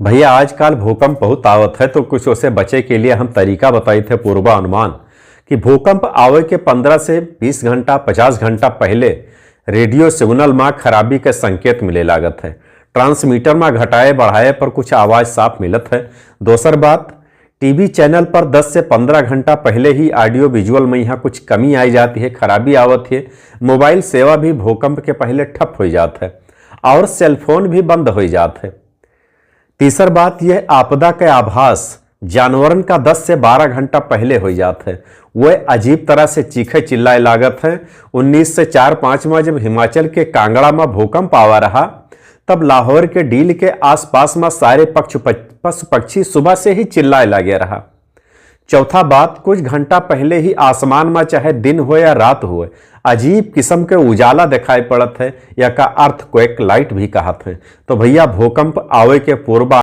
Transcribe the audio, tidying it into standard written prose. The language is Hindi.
भैया आजकल भूकंप बहुत आवत है तो कुछ उसे बचे के लिए हम तरीका बताए थे पूर्वानुमान कि भूकंप आवे के 15 से 20 घंटा 50 घंटा पहले रेडियो सिग्नल में खराबी के संकेत मिले लागत है। ट्रांसमीटर में घटाए बढ़ाए पर कुछ आवाज साफ मिलत है। दोसर बात, टीवी चैनल पर 10 से 15 घंटा पहले ही ऑडियो विजुअल में यहाँ कुछ कमी आई जाती है, खराबी आवत है। मोबाइल सेवा भी भूकंप के पहले ठप हो जाता है और सेलफोन भी बंद हो जाता है। तीसर बात यह आपदा के आभास जानवरन का 10 से 12 घंटा पहले हो जाता है। वह अजीब तरह से चीखे चिल्लाए लागत है। 19 से 4-5 में जब हिमाचल के कांगड़ा में भूकंप आवा रहा तब लाहौर के डील के आसपास में सारे पशु पक्षी सुबह से ही चिल्लाए लगे रहा। चौथा बात, कुछ घंटा पहले ही आसमान में चाहे दिन हो या रात हो अजीब किस्म के उजाला दिखाई पड़त है, या का अर्थक्वेक लाइट भी कहत है। तो भैया भूकंप आवे के पूर्व